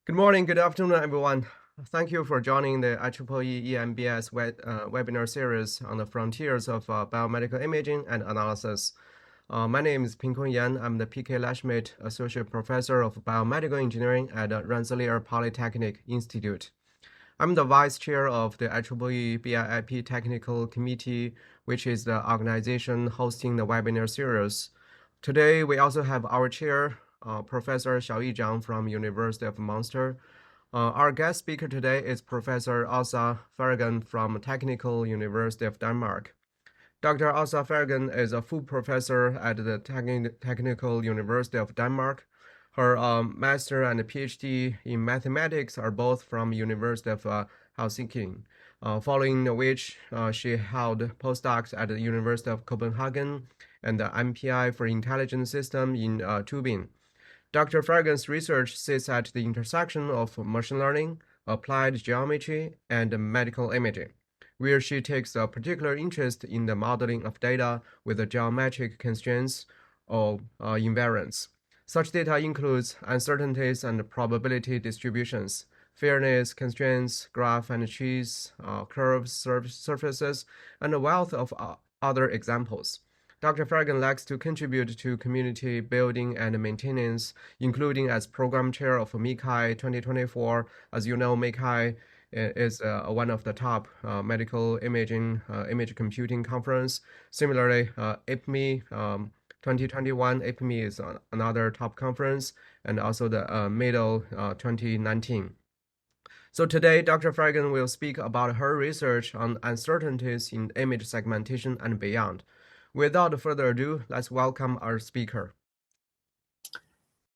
Good morning, good afternoon, everyone. Thank you for joining the IEEE EMBS webinar series on the frontiers of biomedical imaging and analysis. My name is Pinkun Yan. I'm the PK Lashmate Associate Professor of Biomedical Engineering at Rensselaer Polytechnic Institute. I'm the Vice Chair of the IEEE BIP Technical Committee, which is the organization hosting the webinar series. Today, we also have our chair, Professor Xiaoyi Zhang from University of Munster. Our guest speaker today is Professor Aasa Feragen from Technical University of Denmark. Dr. Aasa Feragen is a full professor at the Technical University of Denmark. Her master and PhD in mathematics are both from University of Helsinki, following which she held postdocs at the University of Copenhagen and the MPI for Intelligent System in Tübingen. Dr. Feragen's research sits at the intersection of machine learning, applied geometry, and medical imaging, where she takes a particular interest in the modeling of data with the geometric constraints or invariants. Such data includes uncertainties and probability distributions, fairness constraints, graph and trees, curves, surfaces, and a wealth of other examples. Dr. Feragen likes to contribute to community building and maintenance, including as program chair of MICCAI 2024. As you know, MICCAI is one of the top medical imaging image computing conference. Similarly, IPMI 2021, IPMI is another top conference, and also the MIDL 2019. So today, Dr. Feragen will speak about her research on uncertainties in image segmentation and beyond. Without further ado, let's welcome our speaker.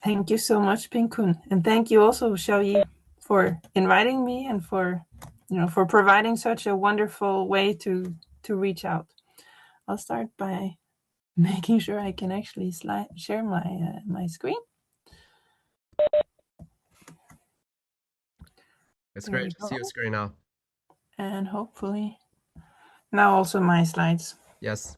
Thank you so much, Pinkun, and thank you also, Xiaoyi, for inviting me and for providing such a wonderful way to reach out. I'll start by making sure I can actually share my screen. It's great to see your screen now. And hopefully now also my slides. Yes.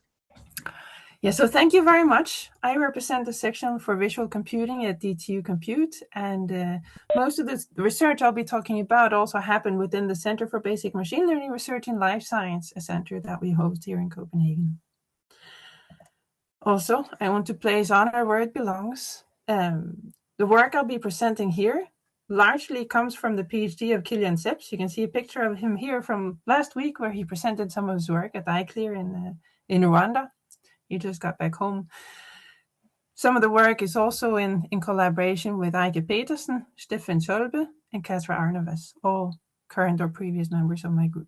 Yeah, so thank you very much. I represent the section for visual computing at DTU Compute, and most of the research I'll be talking about also happened within the Center for Basic Machine Learning Research in Life Science, a center that we host here in Copenhagen. Also, I want to place honor where it belongs. The work I'll be presenting here largely comes from the PhD of Kilian Seps. You can see a picture of him here from last week where he presented some of his work at ICLR in Rwanda. He just got back home. Some of the work is also in collaboration with Eike Petersen, Steffen Scholbe, and Katra Arneves, all current or previous members of my group.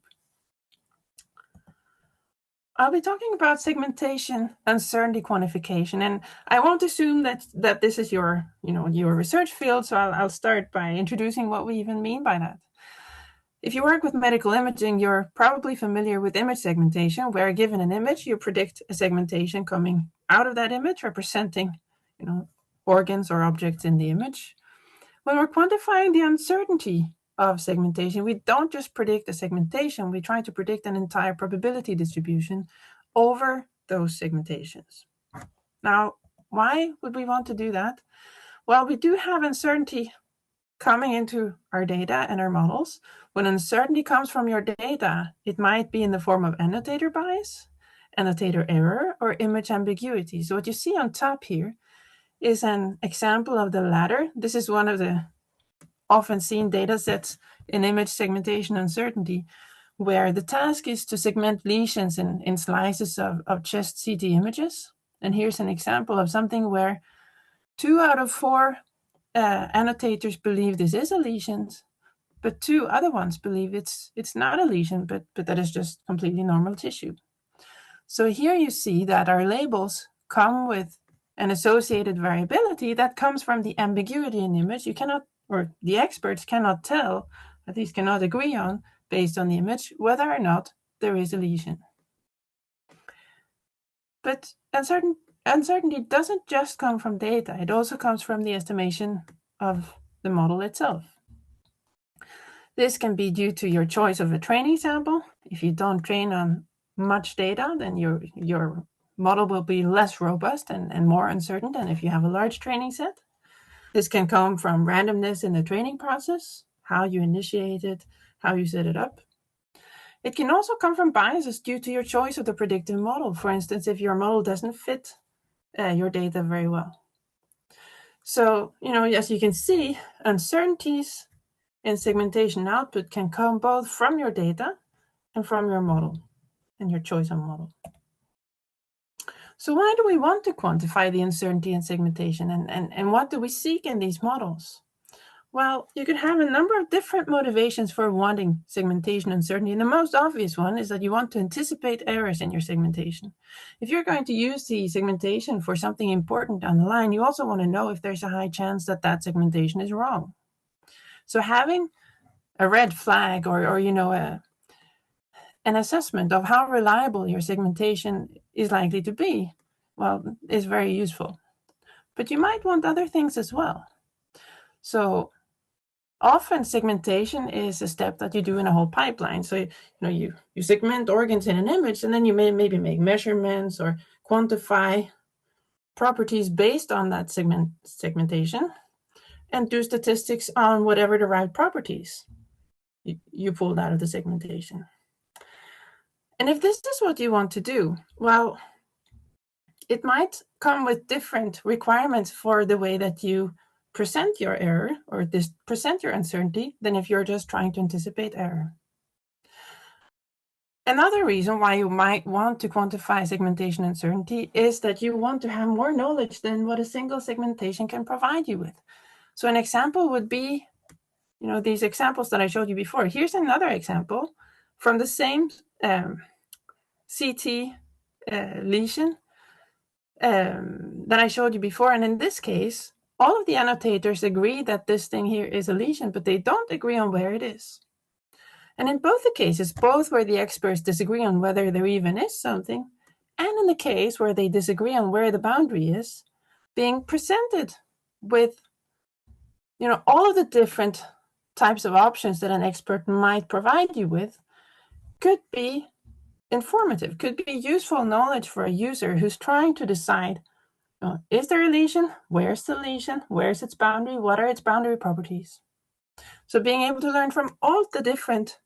I'll be talking about segmentation, uncertainty quantification, and I won't assume that this is your research field, so I'll start by introducing what we even mean by that. If you work with medical imaging, you're probably familiar with image segmentation, where given an image, you predict a segmentation coming out of that image, representing organs or objects in the image. When we're quantifying the uncertainty of segmentation, we don't just predict a segmentation, we try to predict an entire probability distribution over those segmentations. Now, why would we want to do that? Well, we do have uncertainty coming into our data and our models. When uncertainty comes from your data, it might be in the form of annotator bias, annotator error, or image ambiguity. So what you see on top here is an example of the latter. This is one of the often seen data sets in image segmentation uncertainty, where the task is to segment lesions in slices of chest CT images. And here's an example of something where 2 out of 4 annotators believe this is a lesion, but 2 other ones believe it's not a lesion, but that is just completely normal tissue. So here you see that our labels come with an associated variability that comes from the ambiguity in the image. You cannot, or the experts cannot tell, at least cannot agree on, based on the image, whether or not there is a lesion. But uncertainty doesn't just come from data, it also comes from the estimation of the model itself. This can be due to your choice of a training sample. If you don't train on much data, then your model will be less robust and more uncertain than if you have a large training set. This can come from randomness in the training process, how you initiate it, how you set it up. It can also come from biases due to your choice of the predictive model. For instance, if your model doesn't fit your data very well. So, as you can see, uncertainties in segmentation output can come both from your data and from your model and your choice of model. So why do we want to quantify the uncertainty in segmentation, and what do we seek in these models? Well, you could have a number of different motivations for wanting segmentation uncertainty. And the most obvious one is that you want to anticipate errors in your segmentation. If you're going to use the segmentation for something important down the line, you also want to know if there's a high chance that that segmentation is wrong. So having a red flag or an assessment of how reliable your segmentation is likely to be, well, is very useful. But you might want other things as well. So often segmentation is a step that you do in a whole pipeline. So you segment organs in an image, and then you may maybe make measurements or quantify properties based on that segmentation and do statistics on whatever derived properties you pulled out of the segmentation. And if this is what you want to do, well, it might come with different requirements for the way that you present your error or present your uncertainty than if you're just trying to anticipate error. Another reason why you might want to quantify segmentation uncertainty is that you want to have more knowledge than what a single segmentation can provide you with. So an example would be, these examples that I showed you before. Here's another example from the same CT lesion that I showed you before. And in this case, all of the annotators agree that this thing here is a lesion, but they don't agree on where it is. And in both the cases, both where the experts disagree on whether there even is something, and in the case where they disagree on where the boundary is, being presented with, all of the different types of options that an expert might provide you with could be informative, could be useful knowledge for a user who's trying to decide, is there a lesion? Where's the lesion? Where's its boundary? What are its boundary properties? So being able to learn from all the different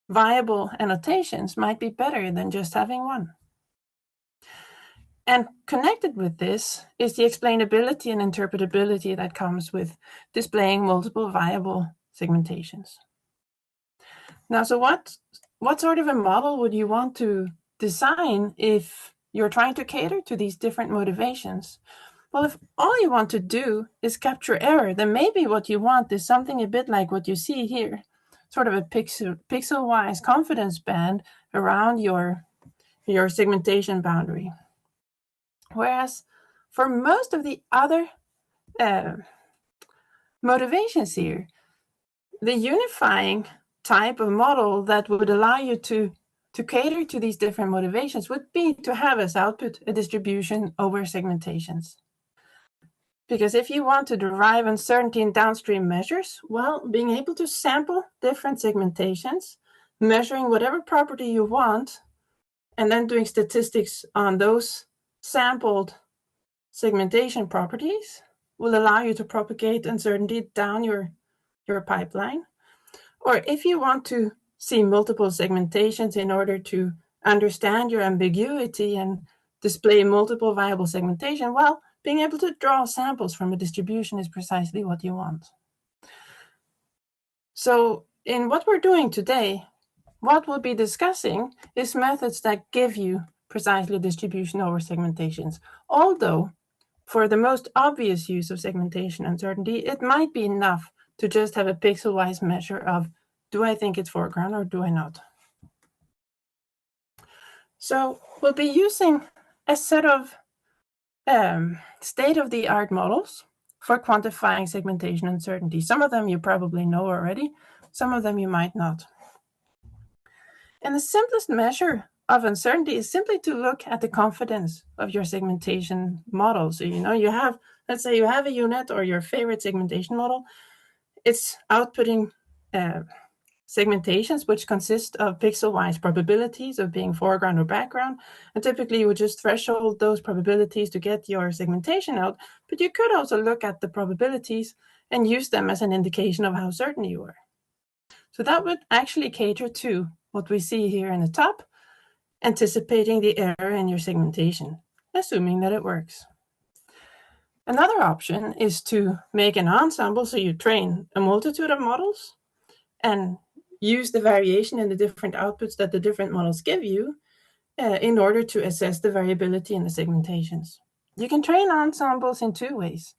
viable annotations might be better than just having one. And connected with this is the explainability and interpretability that comes with displaying multiple viable segmentations. Now, so what sort of a model would you want to design if you're trying to cater to these different motivations? Well, if all you want to do is capture error, then maybe what you want is something a bit like what you see here, sort of a pixel-wise confidence band around your segmentation boundary. Whereas for most of the other motivations here, the unifying type of model that would allow you to cater to these different motivations would be to have as output a distribution over segmentations. Because if you want to derive uncertainty in downstream measures, well, being able to sample different segmentations, measuring whatever property you want, and then doing statistics on those sampled segmentation properties will allow you to propagate uncertainty down your pipeline. Or if you want to see multiple segmentations in order to understand your ambiguity and display multiple viable segmentation, well, being able to draw samples from a distribution is precisely what you want. So in what we're doing today, what we'll be discussing is methods that give you precisely distribution over segmentations. Although for the most obvious use of segmentation uncertainty, it might be enough to just have a pixel-wise measure of, do I think it's foreground or do I not? So we'll be using a set of state-of-the-art models for quantifying segmentation uncertainty. Some of them you probably know already, some of them you might not. And the simplest measure of uncertainty is simply to look at the confidence of your segmentation model. So you have, let's say you have a unit or your favorite segmentation model. It's outputting segmentations, which consist of pixel-wise probabilities of being foreground or background. And typically you would just threshold those probabilities to get your segmentation out. But you could also look at the probabilities and use them as an indication of how certain you are. So that would actually cater to what we see here in the top, anticipating the error in your segmentation, assuming that it works. Another option is to make an ensemble, so you train a multitude of models and use the variation in the different outputs that the different models give you in order to assess the variability in the segmentations. You can train ensembles in two ways.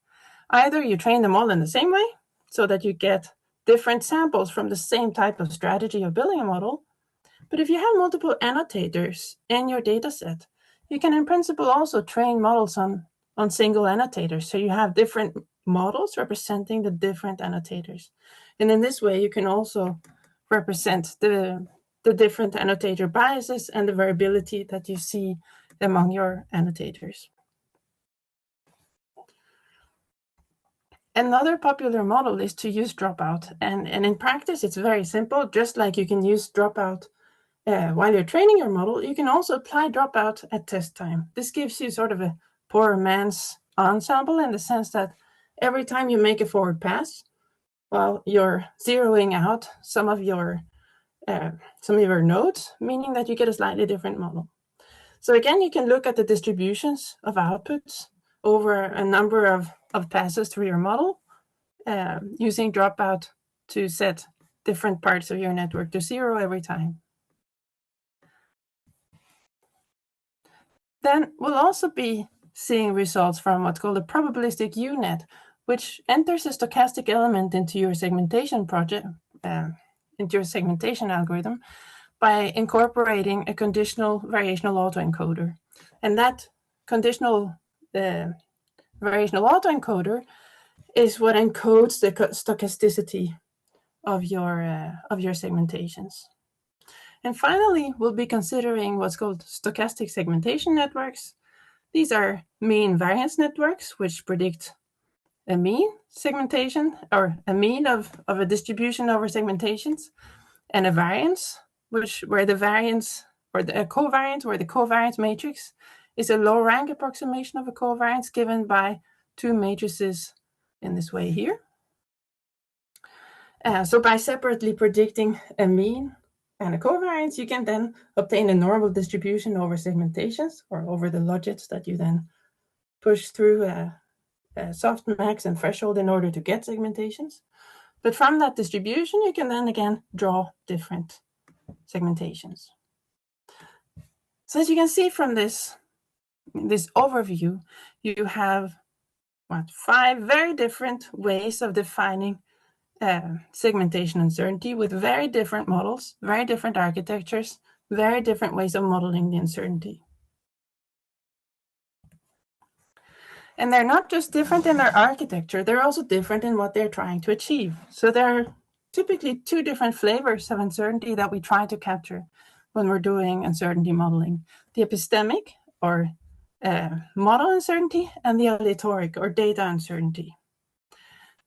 Either you train them all in the same way, so that you get different samples from the same type of strategy of building a model. But if you have multiple annotators in your data set, you can in principle also train models on single annotators. So you have different models representing the different annotators. And in this way, you can also represent the different annotator biases and the variability that you see among your annotators. Another popular model is to use dropout. And in practice, it's very simple. Just like you can use dropout while you're training your model, you can also apply dropout at test time. This gives you sort of a poor man's ensemble in the sense that every time you make a forward pass, well, you're zeroing out some of your nodes, meaning that you get a slightly different model. So again, you can look at the distributions of outputs over a number of passes through your model, using dropout to set different parts of your network to zero every time. Then we'll also be seeing results from what's called a probabilistic U-net, which enters a stochastic element into your segmentation project, into your segmentation algorithm, by incorporating a conditional variational autoencoder. And that conditional variational autoencoder is what encodes the stochasticity of your segmentations. And finally, we'll be considering what's called stochastic segmentation networks. These are mean variance networks, which predict a mean segmentation, or a mean of a distribution over segmentations, and a variance, where the variance, or a covariance, where the covariance matrix is a low rank approximation of a covariance given by two matrices in this way here. So by separately predicting a mean and a covariance, you can then obtain a normal distribution over segmentations, or over the logits that you then push through a softmax and threshold in order to get segmentations. But from that distribution, you can then again draw different segmentations. So as you can see from this overview, you have 5 very different ways of defining segmentation uncertainty, with very different models, very different architectures, very different ways of modeling the uncertainty. And they're not just different in their architecture, they're also different in what they're trying to achieve. So there are typically 2 different flavors of uncertainty that we try to capture when we're doing uncertainty modeling: the epistemic, or model uncertainty, and the aleatoric, or data uncertainty.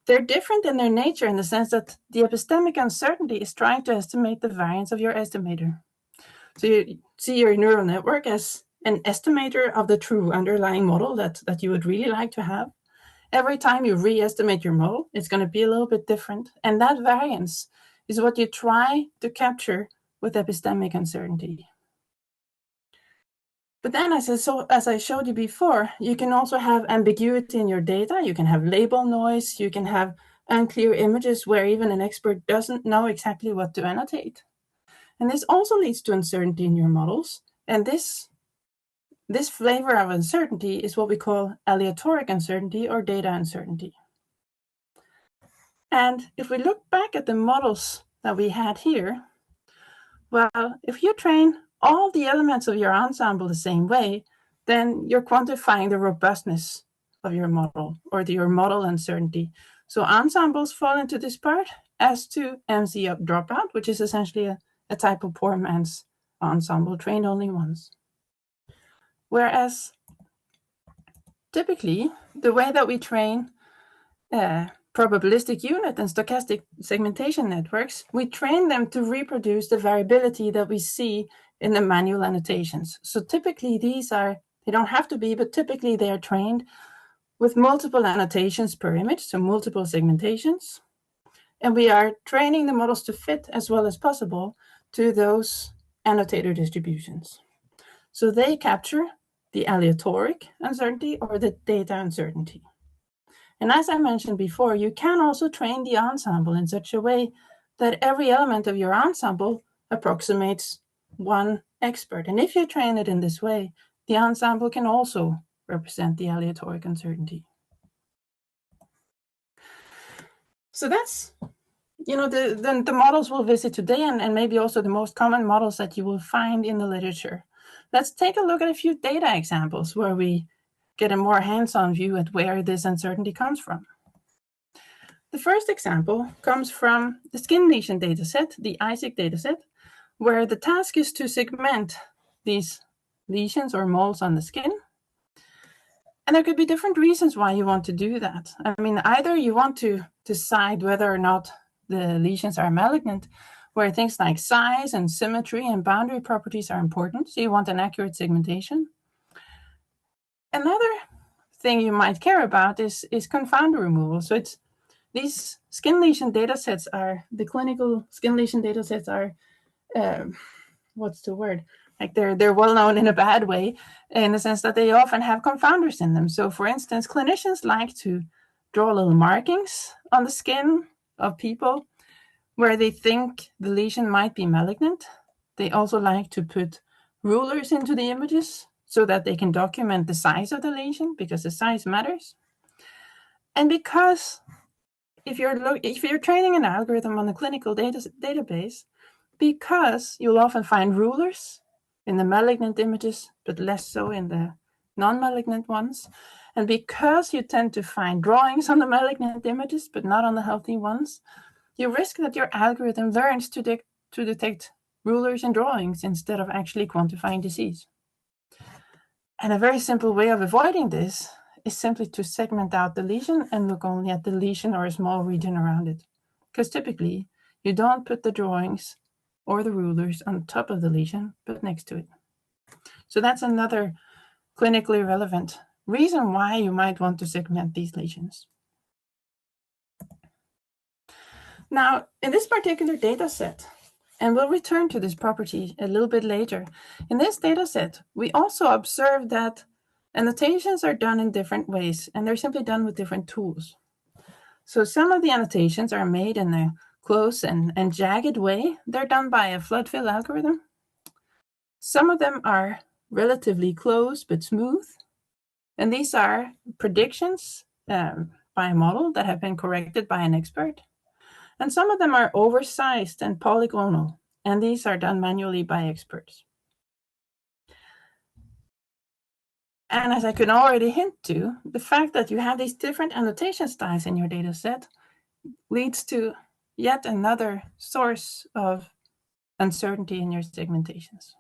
They're different in their nature in the sense that the epistemic uncertainty is trying to estimate the variance of your estimator. So you see your neural network as an estimator of the true underlying model that you would really like to have. Every time you re-estimate your model, it's going to be a little bit different. And that variance is what you try to capture with epistemic uncertainty. But then, as I showed you before, you can also have ambiguity in your data. You can have label noise. You can have unclear images where even an expert doesn't know exactly what to annotate. And this also leads to uncertainty in your models. And this flavor of uncertainty is what we call aleatoric uncertainty, or data uncertainty. And if we look back at the models that we had here, well, if you train all the elements of your ensemble the same way, then you're quantifying the robustness of your model, or your model uncertainty. So ensembles fall into this part, as to MC dropout, which is essentially a type of poor man's ensemble trained only once. Whereas typically the way that we train probabilistic unit and stochastic segmentation networks, we train them to reproduce the variability that we see in the manual annotations. So typically these are, they don't have to be, but typically they are trained with multiple annotations per image, so multiple segmentations. And we are training the models to fit as well as possible to those annotator distributions. So they capture the aleatoric uncertainty or the data uncertainty. And as I mentioned before, you can also train the ensemble in such a way that every element of your ensemble approximates one expert. And if you train it in this way, the ensemble can also represent the aleatoric uncertainty. So that's, the models we'll visit today, and maybe also the most common models that you will find in the literature. Let's take a look at a few data examples where we get a more hands-on view at where this uncertainty comes from. The first example comes from the skin lesion dataset, the ISIC dataset, where the task is to segment these lesions or moles on the skin. And there could be different reasons why you want to do that. I mean, either you want to decide whether or not the lesions are malignant, where things like size and symmetry and boundary properties are important. So you want an accurate segmentation. Another thing you might care about is confounder removal. So it's these skin lesion data sets are, the clinical skin lesion data sets are, what's the word? Like they're well known in a bad way, in the sense that they often have confounders in them. So for instance, clinicians like to draw little markings on the skin of people where they think the lesion might be malignant. They also like to put rulers into the images so that they can document the size of the lesion, because the size matters. And because if you're training an algorithm on a clinical database, because you'll often find rulers in the malignant images, but less so in the non-malignant ones, and because you tend to find drawings on the malignant images, but not on the healthy ones, you risk that your algorithm learns to detect rulers and drawings instead of actually quantifying disease. And a very simple way of avoiding this is simply to segment out the lesion and look only at the lesion or a small region around it. Because typically, you don't put the drawings or the rulers on top of the lesion, but next to it. So that's another clinically relevant reason why you might want to segment these lesions. Now, in this particular data set, and we'll return to this property a little bit later, in this data set, we also observe that annotations are done in different ways, and they're simply done with different tools. So some of the annotations are made in a close and jagged way. They're done by a flood fill algorithm. Some of them are relatively close but smooth, and these are predictions by a model that have been corrected by an expert. And some of them are oversized and polygonal, and these are done manually by experts. And as I can already hint to, the fact that you have these different annotation styles in your data set leads to yet another source of uncertainty in your segmentations.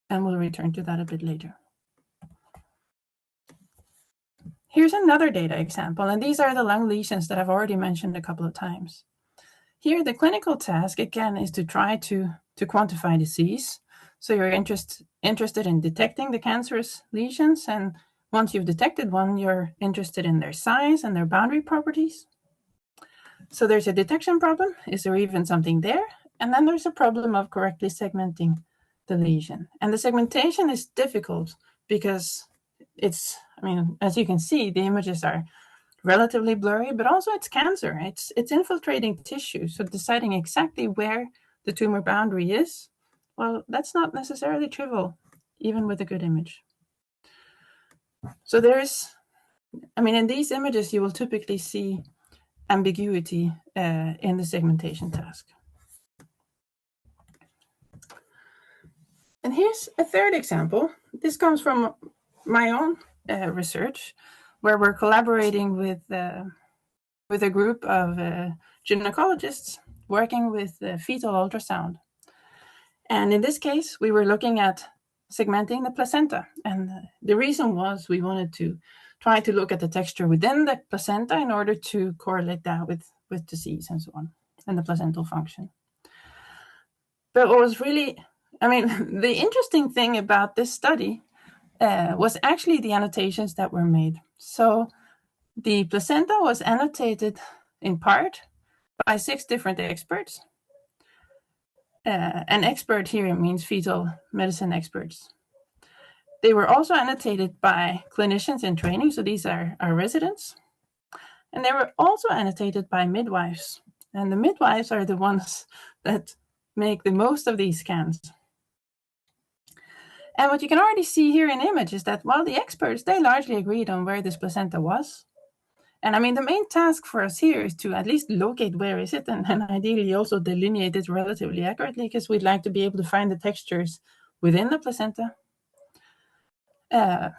And we'll return to that a bit later. Here's another data example, and these are the lung lesions that I've already mentioned a couple of times. Here, the clinical task, again, is to try to quantify disease. So you're interested in detecting the cancerous lesions, and once you've detected one, you're interested in their size and their boundary properties. So there's a detection problem. Is there even something there? And then there's a problem of correctly segmenting the lesion. And the segmentation is difficult because it's, as you can see, the images are relatively blurry, but also it's cancer. It's infiltrating tissue. So deciding exactly where the tumor boundary is, well, that's not necessarily trivial, even with a good image. So in these images, you will typically see ambiguity in the segmentation task. And here's a third example. This comes from my own research, where we're collaborating with a group of gynecologists working with fetal ultrasound. And in this case, we were looking at segmenting the placenta. And the reason was we wanted to try to look at the texture within the placenta in order to correlate that with disease and so on, and the placental function. But what was really, the interesting thing about this study was actually the annotations that were made. So the placenta was annotated in part by 6 different experts. An expert here means fetal medicine experts. They were also annotated by clinicians in training, so these are our residents. And they were also annotated by midwives. And the midwives are the ones that make the most of these scans. And what you can already see here in image is that while the experts, they largely agreed on where this placenta was. And the main task for us here is to at least locate where is it, and ideally also delineate it relatively accurately, because we'd like to be able to find the textures within the placenta. And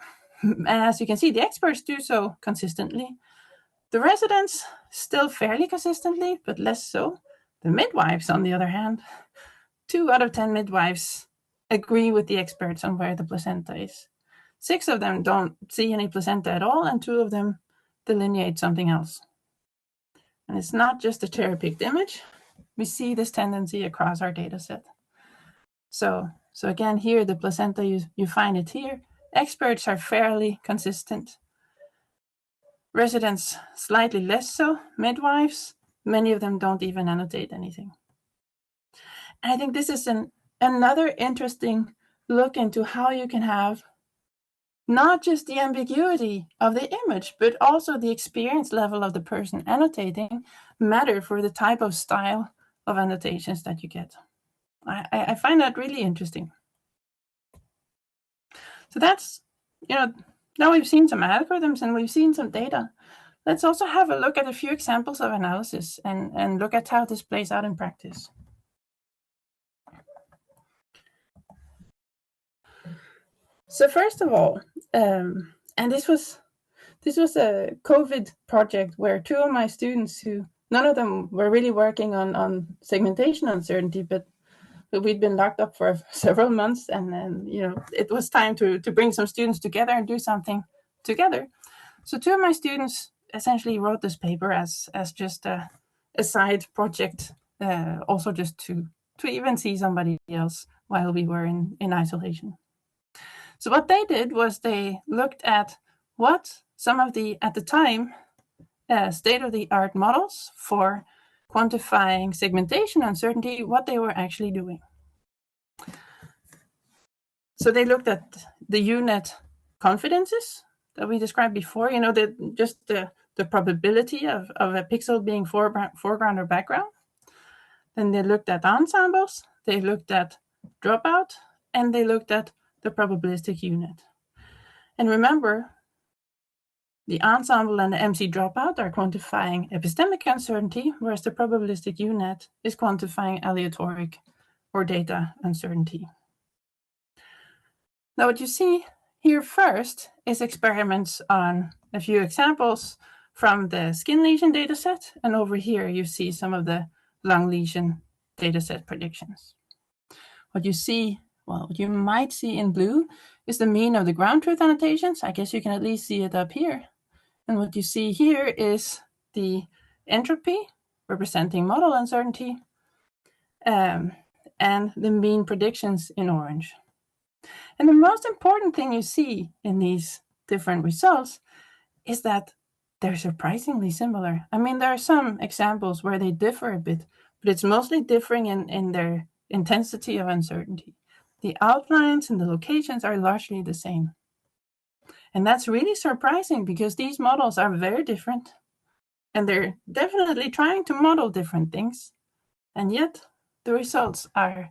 as you can see, the experts do so consistently. The residents still fairly consistently, but less so. The midwives, on the other hand, 2 out of 10 midwives agree with the experts on where the placenta is. 6 of them don't see any placenta at all, and 2 of them delineate something else. And it's not just a cherry-picked image. We see this tendency across our data set. So again, here, the placenta, you find it here. Experts are fairly consistent. Residents, slightly less so. Midwives, many of them don't even annotate anything. And I think this is another interesting look into how you can have not just the ambiguity of the image, but also the experience level of the person annotating matter for the type of style of annotations that you get. I find that really interesting. So that's, now we've seen some algorithms and we've seen some data. Let's also have a look at a few examples of analysis and look at how this plays out in practice. So first of all, and this was a COVID project where 2 of my students, who none of them were really working on segmentation uncertainty, but we'd been locked up for several months, and then it was time to bring some students together and do something together. So 2 of my students essentially wrote this paper as just a side project, also just to even see somebody else while we were in isolation. So what they did was they looked at what some of the, at the time, state-of-the-art models for quantifying segmentation uncertainty, what they were actually doing. So they looked at the UNet confidences that we described before, the probability of a pixel being foreground or background. Then they looked at ensembles, they looked at dropout, and they looked at the probabilistic UNet. And remember, the ensemble and the MC dropout are quantifying epistemic uncertainty, whereas the probabilistic UNet is quantifying aleatoric or data uncertainty. Now, what you see here first is experiments on a few examples from the skin lesion dataset, and over here you see some of the lung lesion dataset predictions. What you might see in blue is the mean of the ground truth annotations. I guess you can at least see it up here. And what you see here is the entropy representing model uncertainty, and the mean predictions in orange. And the most important thing you see in these different results is that they're surprisingly similar. There are some examples where they differ a bit, but it's mostly differing in their intensity of uncertainty. The outlines and the locations are largely the same. And that's really surprising because these models are very different and they're definitely trying to model different things. And yet the results are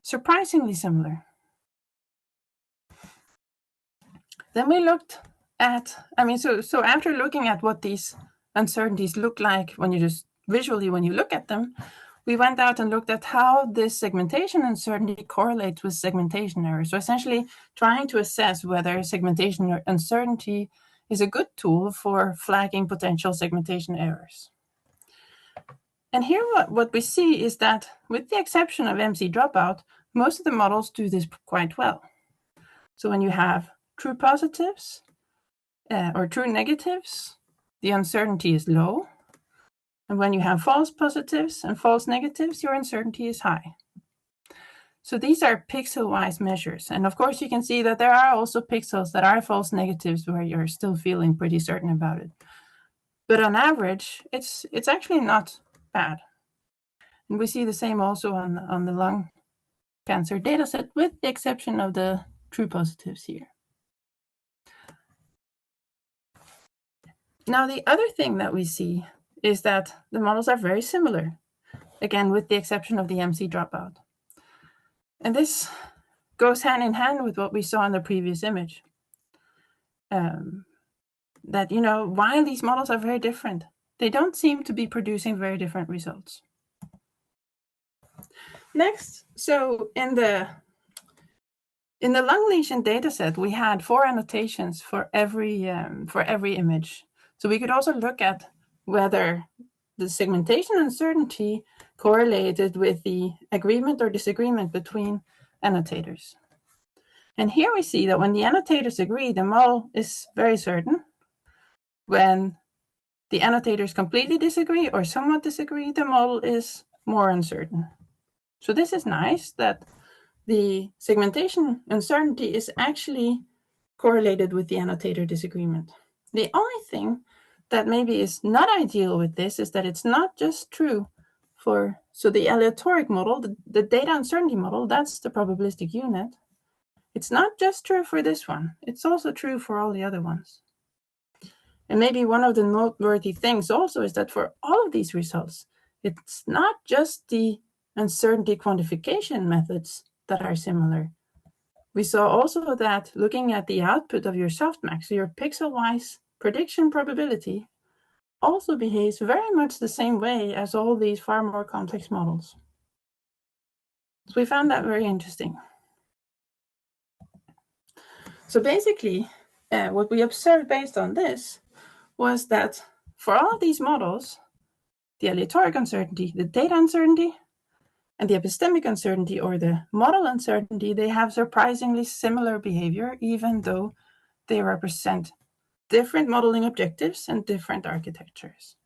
surprisingly similar. Then we looked at, so after looking at what these uncertainties look like when you look at them, we went out and looked at how this segmentation uncertainty correlates with segmentation error. So essentially trying to assess whether segmentation uncertainty is a good tool for flagging potential segmentation errors. And here what we see is that with the exception of MC dropout, most of the models do this quite well. So when you have true positives, or true negatives, the uncertainty is low. And when you have false positives and false negatives, your uncertainty is high. So these are pixel-wise measures. And of course, you can see that there are also pixels that are false negatives where you're still feeling pretty certain about it. But on average, it's actually not bad. And we see the same also on the lung cancer dataset, with the exception of the true positives here. Now, the other thing that we see is that the models are very similar, again, with the exception of the MC dropout. And this goes hand in hand with what we saw in the previous image. That, while these models are very different, they don't seem to be producing very different results. Next, so in the lung lesion dataset, we had 4 annotations for every image. So we could also look at whether the segmentation uncertainty correlated with the agreement or disagreement between annotators. And here we see that when the annotators agree, the model is very certain. When the annotators completely disagree or somewhat disagree, the model is more uncertain. So this is nice that the segmentation uncertainty is actually correlated with the annotator disagreement. The only thing that maybe is not ideal with this is that it's not just true for, so the aleatoric model, the data uncertainty model, that's the probabilistic unit. It's not just true for this one, it's also true for all the other ones. And maybe one of the noteworthy things also is that for all of these results, it's not just the uncertainty quantification methods that are similar. We saw also that looking at the output of your softmax, so your pixel-wise prediction probability, also behaves very much the same way as all these far more complex models. So we found that very interesting. So basically, what we observed based on this was that for all of these models, the aleatoric uncertainty, the data uncertainty, and the epistemic uncertainty or the model uncertainty, they have surprisingly similar behavior, even though they represent different modeling objectives and different architectures.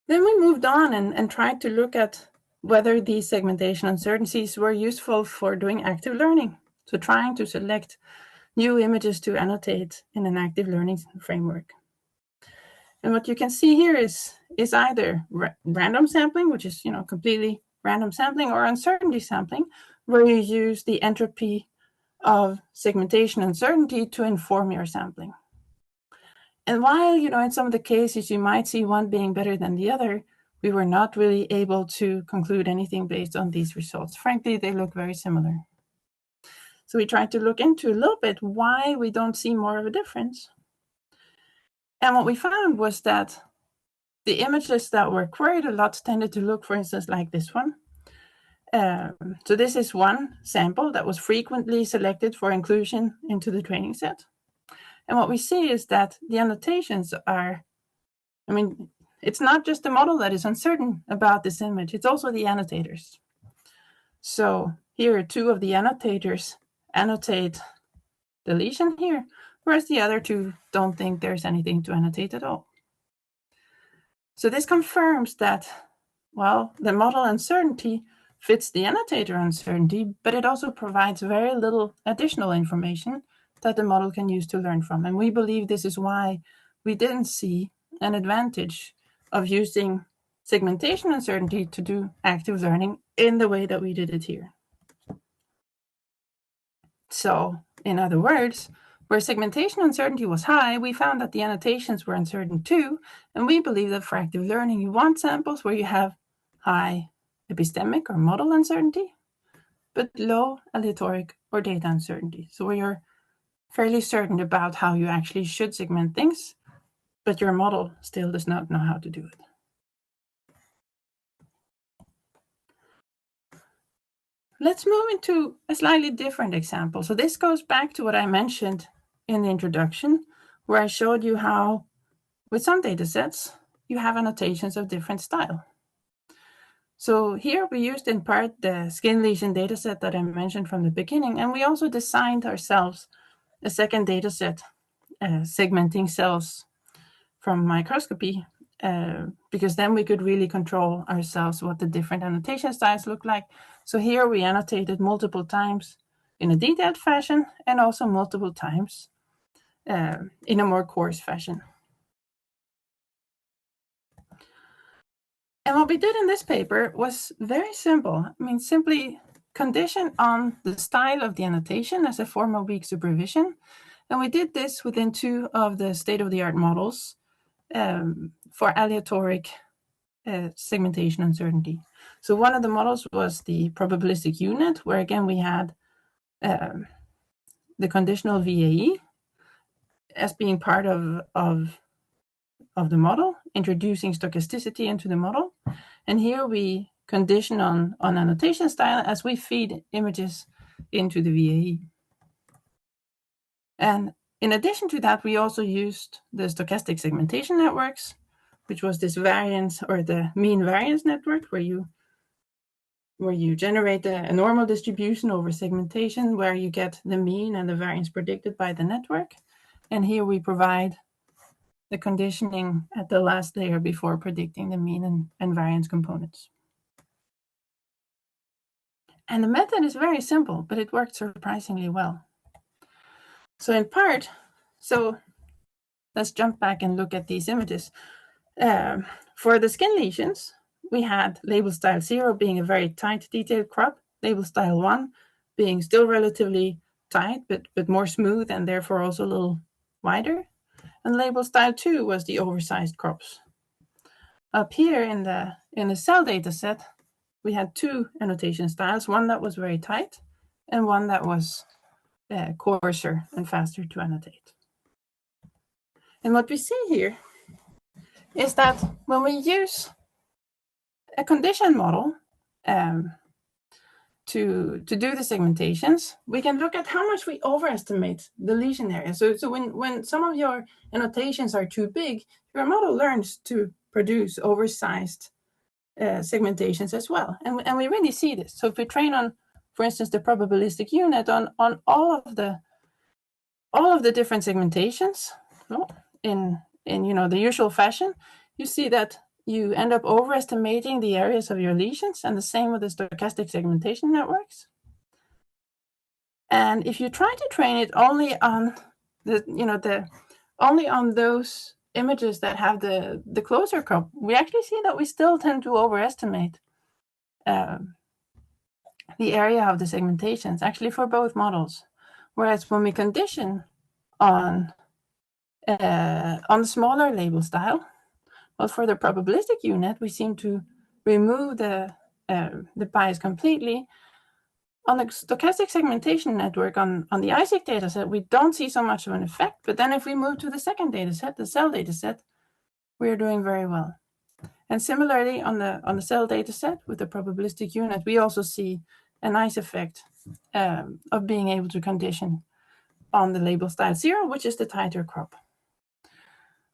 Then we moved on and tried to look at whether these segmentation uncertainties were useful for doing active learning. So trying to select new images to annotate in an active learning framework. And what you can see here is either random sampling, which is completely random sampling, or uncertainty sampling, where you use the entropy of segmentation uncertainty to inform your sampling. And while in some of the cases you might see one being better than the other, we were not really able to conclude anything based on these results. Frankly, they look very similar. So we tried to look into a little bit why we don't see more of a difference. And what we found was that the images that were queried a lot tended to look, for instance, like this one. So this is one sample that was frequently selected for inclusion into the training set. And what we see is that the annotations are, it's not just the model that is uncertain about this image, it's also the annotators. So here, 2 of the annotators annotate the lesion here, whereas the other 2 don't think there's anything to annotate at all. So this confirms that, well, the model uncertainty fits the annotator uncertainty, but it also provides very little additional information that the model can use to learn from. And we believe this is why we didn't see an advantage of using segmentation uncertainty to do active learning in the way that we did it here. So, in other words, where segmentation uncertainty was high, we found that the annotations were uncertain too, and we believe that for active learning, you want samples where you have high epistemic or model uncertainty, but low aleatoric or data uncertainty. So where you're fairly certain about how you actually should segment things, but your model still does not know how to do it. Let's move into a slightly different example. So this goes back to what I mentioned in the introduction, where I showed you how with some data sets, you have annotations of different style. So here we used in part the skin lesion data set that I mentioned from the beginning, and we also designed ourselves a second data set segmenting cells from microscopy, because then we could really control ourselves what the different annotation styles look like. So here we annotated multiple times in a detailed fashion and also multiple times in a more coarse fashion. And what we did in this paper was very simple. I mean, simply condition on the style of the annotation as a form of weak supervision. And we did this within 2 of the state-of-the-art models for aleatoric segmentation uncertainty. So one of the models was the probabilistic unit, where again we had the conditional VAE as being part of the model, introducing stochasticity into the model. And here we condition on annotation style as we feed images into the VAE. And in addition to that, we also used the stochastic segmentation networks, which was this variance or the mean variance network where you generate a normal distribution over segmentation where you get the mean and the variance predicted by the network. And here we provide the conditioning at the last layer before predicting the mean and variance components. And the method is very simple, but it worked surprisingly well. So in part, let's jump back and look at these images. For the skin lesions, we had label style 0 being a very tight detailed crop, label style 1 being still relatively tight, but more smooth and therefore also a little wider. And label style 2 was the oversized crops. Up here in the cell data set, we had 2 annotation styles, one that was very tight and one that was coarser and faster to annotate. And what we see here is that when we use a condition model to do the segmentations, we can look at how much we overestimate the lesion area. So when some of your annotations are too big, your model learns to produce oversized segmentations as well. And we really see this. So if we train on, for instance, the probabilistic unit on all of the different segmentations in the usual fashion, you see that you end up overestimating the areas of your lesions, and the same with the stochastic segmentation networks. And if you try to train it only on only on those images that have the closer crop, we actually see that we still tend to overestimate the area of the segmentations, actually for both models. Whereas when we condition on the smaller label style, well, for the probabilistic unit, we seem to remove the bias completely. On the stochastic segmentation network on the ISEC dataset, we don't see so much of an effect. But then if we move to the second dataset, the cell dataset, we are doing very well. And similarly, on the cell dataset with the probabilistic unit, we also see a nice effect of being able to condition on the label style 0, which is the tighter crop.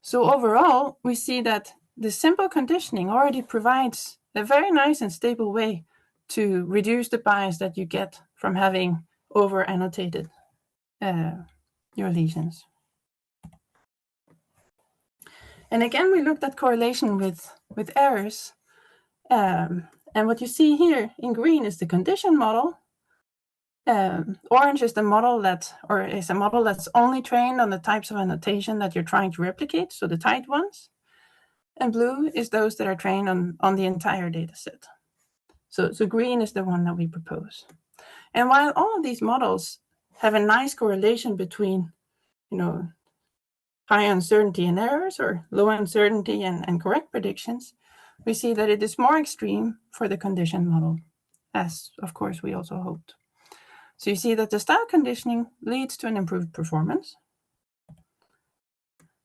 So overall, we see that the simple conditioning already provides a very nice and stable way to reduce the bias that you get from having over-annotated your lesions. And again, we looked at correlation with errors. And what you see here in green is the condition model. Orange is the model is a model that's only trained on the types of annotation that you're trying to replicate, so the tight ones. And blue is those that are trained on the entire data set. So green is the one that we propose. And while all of these models have a nice correlation between, high uncertainty and errors or low uncertainty and correct predictions, we see that it is more extreme for the condition model, as of course we also hoped. So you see that the style conditioning leads to an improved performance.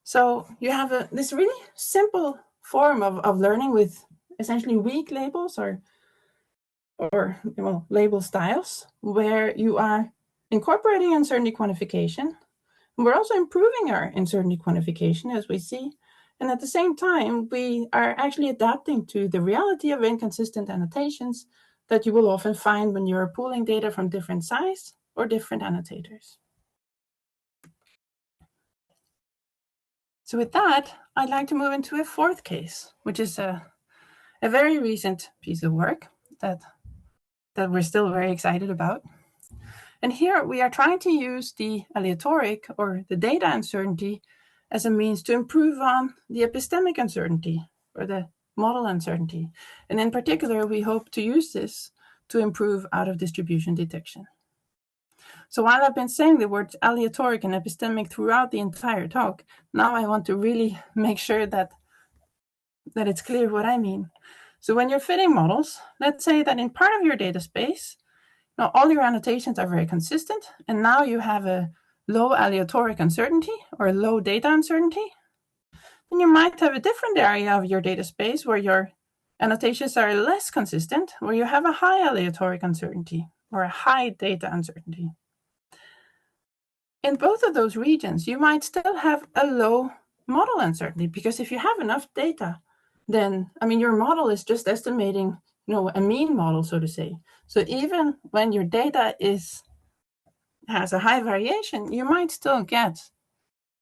So you have this really simple form of learning with essentially weak labels or label styles, where you are incorporating uncertainty quantification. We're also improving our uncertainty quantification, as we see. And at the same time, we are actually adapting to the reality of inconsistent annotations that you will often find when you're pooling data from different size or different annotators. So with that, I'd like to move into a fourth case, which is a very recent piece of work that we're still very excited about. And here we are trying to use the aleatoric or the data uncertainty as a means to improve on the epistemic uncertainty or the model uncertainty. And in particular, we hope to use this to improve out-of-distribution detection. So while I've been saying the words aleatoric and epistemic throughout the entire talk, now I want to really make sure that it's clear what I mean. So when you're fitting models, let's say that in part of your data space, now all your annotations are very consistent, and now you have a low aleatoric uncertainty or a low data uncertainty. Then you might have a different area of your data space where your annotations are less consistent, where you have a high aleatoric uncertainty or a high data uncertainty. In both of those regions, you might still have a low model uncertainty, because if you have enough data, then, your model is just estimating, a mean model, so to say. So even when your data has a high variation, you might still get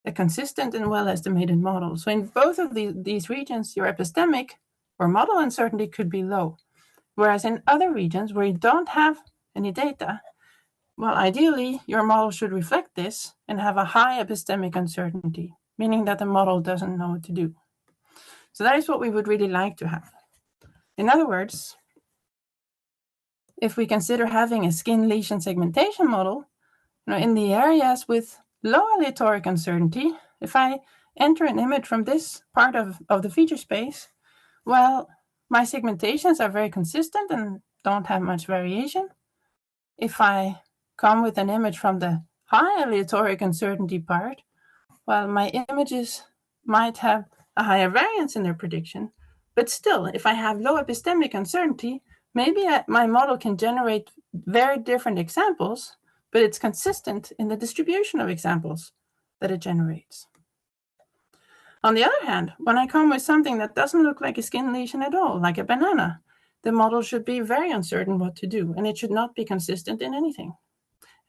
a consistent and well-estimated model. So in both of these regions, your epistemic or model uncertainty could be low. Whereas in other regions where you don't have any data, well, ideally, your model should reflect this and have a high epistemic uncertainty, meaning that the model doesn't know what to do. So that is what we would really like to have. In other words, if we consider having a skin lesion segmentation model, in the areas with low aleatoric uncertainty, if I enter an image from this part of the feature space, well, my segmentations are very consistent and don't have much variation. If I come with an image from the high aleatoric uncertainty part, well, my images might have a higher variance in their prediction, but still, if I have low epistemic uncertainty, maybe my model can generate very different examples, but it's consistent in the distribution of examples that it generates. On the other hand, when I come with something that doesn't look like a skin lesion at all, like a banana, the model should be very uncertain what to do, and it should not be consistent in anything.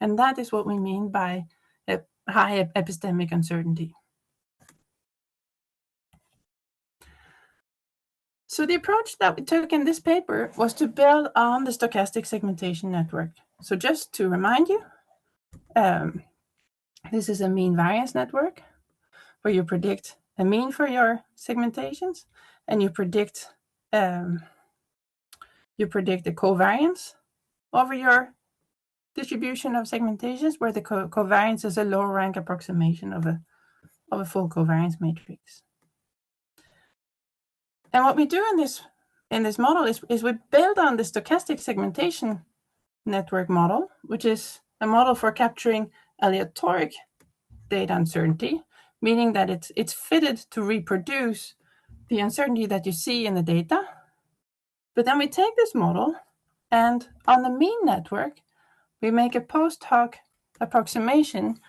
And that is what we mean by a high epistemic uncertainty. So the approach that we took in this paper was to build on the stochastic segmentation network. So just to remind you, this is a mean variance network where you predict a mean for your segmentations, and you predict the covariance over your distribution of segmentations, where the covariance is a lower rank approximation of a full covariance matrix. And what we do in this model is we build on the stochastic segmentation network model, which is a model for capturing aleatoric data uncertainty, meaning that it's fitted to reproduce the uncertainty that you see in the data. But then we take this model, and on the mean network, we make a post hoc approximation,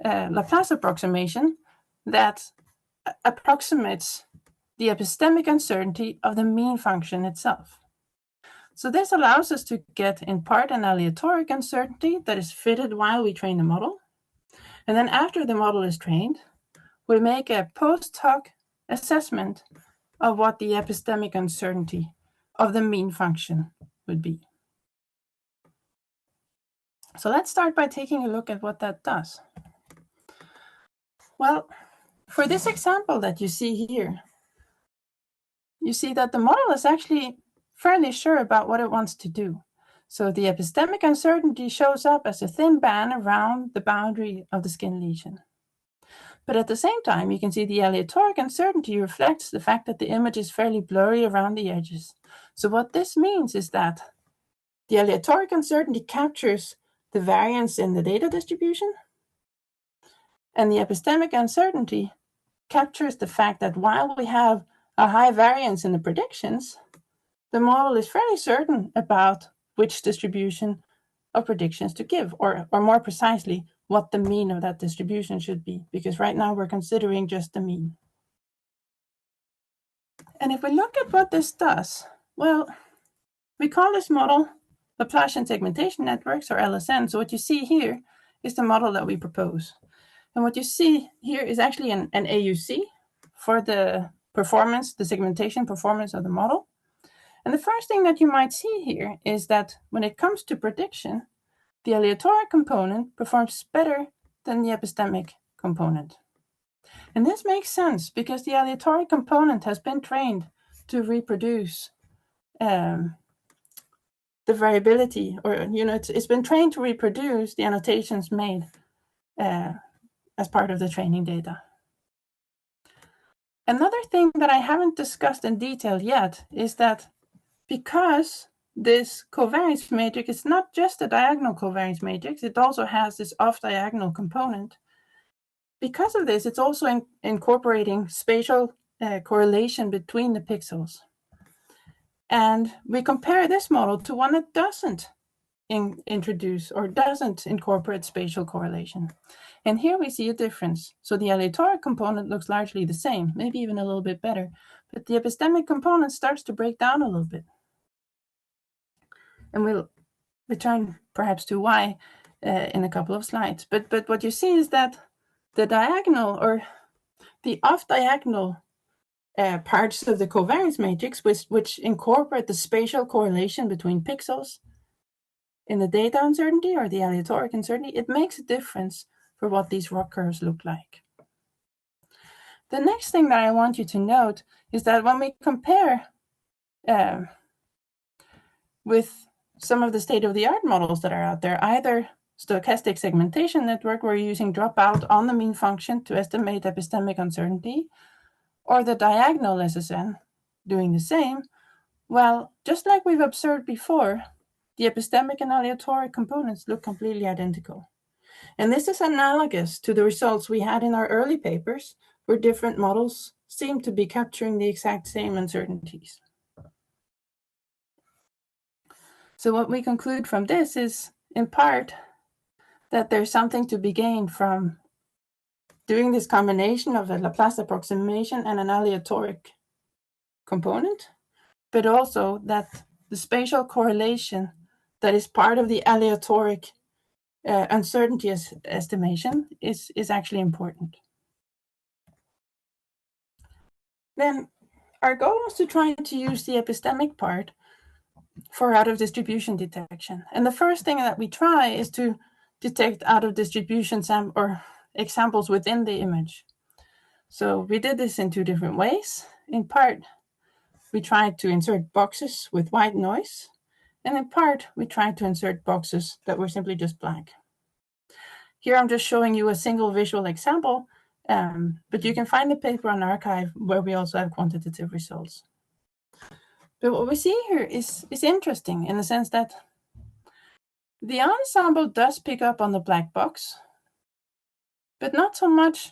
Laplace approximation, that approximates the epistemic uncertainty of the mean function itself. So this allows us to get in part an aleatoric uncertainty that is fitted while we train the model. And then after the model is trained, we make a post hoc assessment of what the epistemic uncertainty of the mean function would be. So let's start by taking a look at what that does. Well, for this example that you see here, you see that the model is actually fairly sure about what it wants to do. So the epistemic uncertainty shows up as a thin band around the boundary of the skin lesion. But at the same time, you can see the aleatoric uncertainty reflects the fact that the image is fairly blurry around the edges. So what this means is that the aleatoric uncertainty captures the variance in the data distribution, and the epistemic uncertainty captures the fact that while we have a high variance in the predictions, the model is fairly certain about which distribution of predictions to give, or more precisely, what the mean of that distribution should be, because right now we're considering just the mean. And if we look at what this does, well, we call this model Laplacian segmentation networks, or LSN. So what you see here is the model that we propose. And what you see here is actually an AUC, for the performance, the segmentation performance of the model. And the first thing that you might see here is that when it comes to prediction, the aleatoric component performs better than the epistemic component. And this makes sense because the aleatoric component has been trained to reproduce the variability, or it's been trained to reproduce the annotations made as part of the training data. Another thing that I haven't discussed in detail yet is that because this covariance matrix is not just a diagonal covariance matrix, it also has this off-diagonal component. Because of this, it's also incorporating spatial correlation between the pixels. And we compare this model to one that doesn't introduce or doesn't incorporate spatial correlation. And here we see a difference. So the aleatoric component looks largely the same, maybe even a little bit better, but the epistemic component starts to break down a little bit. And we'll return perhaps to why in a couple of slides. But what you see is that the diagonal or the off-diagonal parts of the covariance matrix, which incorporate the spatial correlation between pixels in the data uncertainty or the aleatoric uncertainty, it makes a difference for what these ROC curves look like. The next thing that I want you to note is that when we compare with some of the state-of-the-art models that are out there, either stochastic segmentation network, where you're using dropout on the mean function to estimate epistemic uncertainty, or the diagonal SSN doing the same, well, just like we've observed before, the epistemic and aleatoric components look completely identical. And this is analogous to the results we had in our early papers, where different models seem to be capturing the exact same uncertainties. So what we conclude from this is, in part, that there's something to be gained from doing this combination of a Laplace approximation and an aleatoric component, but also that the spatial correlation that is part of the aleatoric uncertainty estimation is actually important. Then our goal was to try to use the epistemic part for out-of-distribution detection. And the first thing that we try is to detect out-of-distribution examples within the image. So we did this in two different ways. In part, we tried to insert boxes with white noise, and in part, we tried to insert boxes that were simply just black. Here I'm just showing you a single visual example, but you can find the paper on arXiv where we also have quantitative results. But what we see here is interesting in the sense that the ensemble does pick up on the black box, but not so much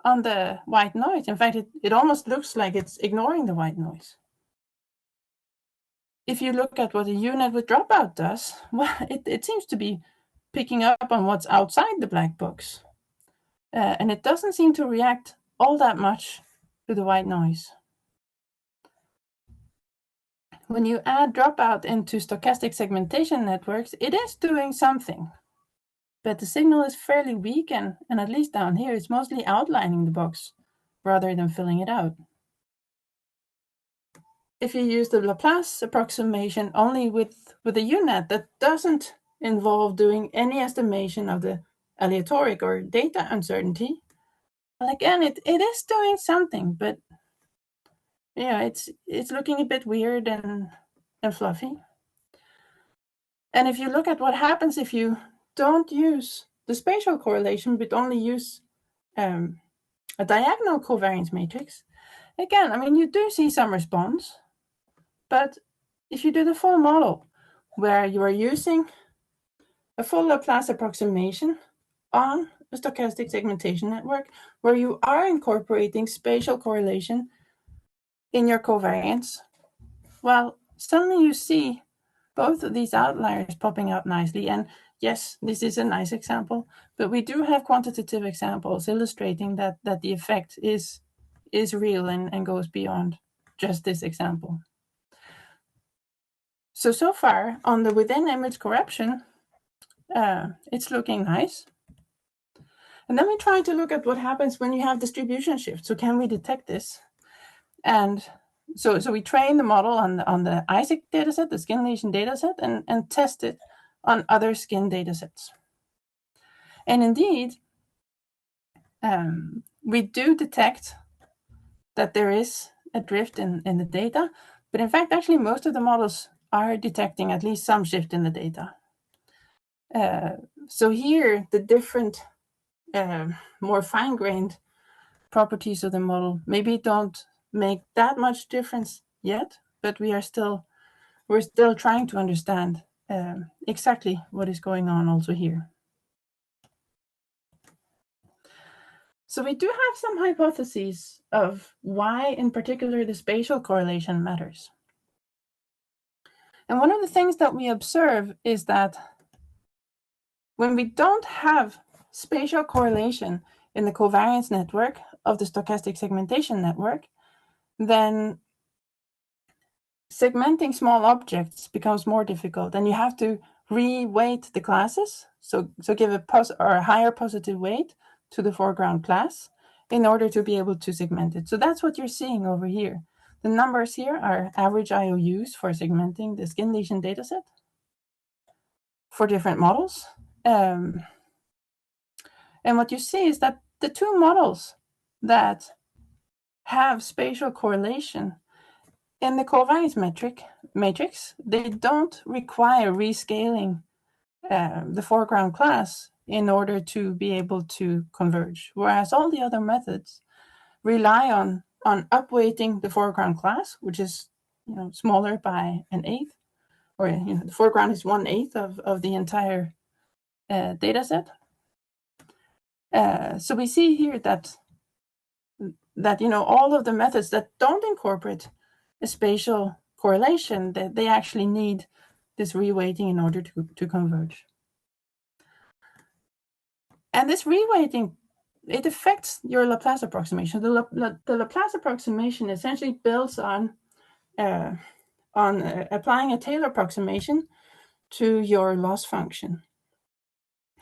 on the white noise. In fact, it almost looks like it's ignoring the white noise. If you look at what a unit with dropout does, well, it seems to be picking up on what's outside the black box. And it doesn't seem to react all that much to the white noise. When you add dropout into stochastic segmentation networks, it is doing something. But the signal is fairly weak, and at least down here, it's mostly outlining the box rather than filling it out. If you use the Laplace approximation only with a UNet that doesn't involve doing any estimation of the aleatoric or data uncertainty, well, again, it is doing something, but it's looking a bit weird and fluffy. And if you look at what happens if you don't use the spatial correlation, but only use a diagonal covariance matrix, again, I mean, you do see some response. But if you do the full model, where you are using a full Laplace approximation on a stochastic segmentation network, where you are incorporating spatial correlation in your covariance, well, suddenly you see both of these outliers popping out nicely. And yes, this is a nice example, but we do have quantitative examples illustrating that the effect is real and goes beyond just this example. So far on the within image corruption, it's looking nice. And then we try to look at what happens when you have distribution shift. So can we detect this? And so we train the model on the Isaac dataset, the skin lesion dataset, and test it on other skin datasets. And indeed, we do detect that there is a drift in the data, but in fact, actually, most of the models are detecting at least some shift in the data. So here, the different, more fine-grained properties of the model maybe don't make that much difference yet, but we're still trying to understand exactly what is going on also here. So we do have some hypotheses of why, in particular, the spatial correlation matters. And one of the things that we observe is that when we don't have spatial correlation in the covariance network of the stochastic segmentation network, then segmenting small objects becomes more difficult, and you have to re-weight the classes, so give a higher positive weight to the foreground class in order to be able to segment it. So that's what you're seeing over here. The numbers here are average IOUs for segmenting the skin lesion dataset for different models. And what you see is that the two models that have spatial correlation in the covariance matrix, they don't require rescaling the foreground class in order to be able to converge, whereas all the other methods rely on upweighting the foreground class, which is smaller by an eighth, or the foreground is 1/8 of the entire data set. So we see here that all of the methods that don't incorporate a spatial correlation, that they actually need this reweighting in order to converge. And this reweighting, it affects your Laplace approximation. The Laplace approximation essentially builds on applying a Taylor approximation to your loss function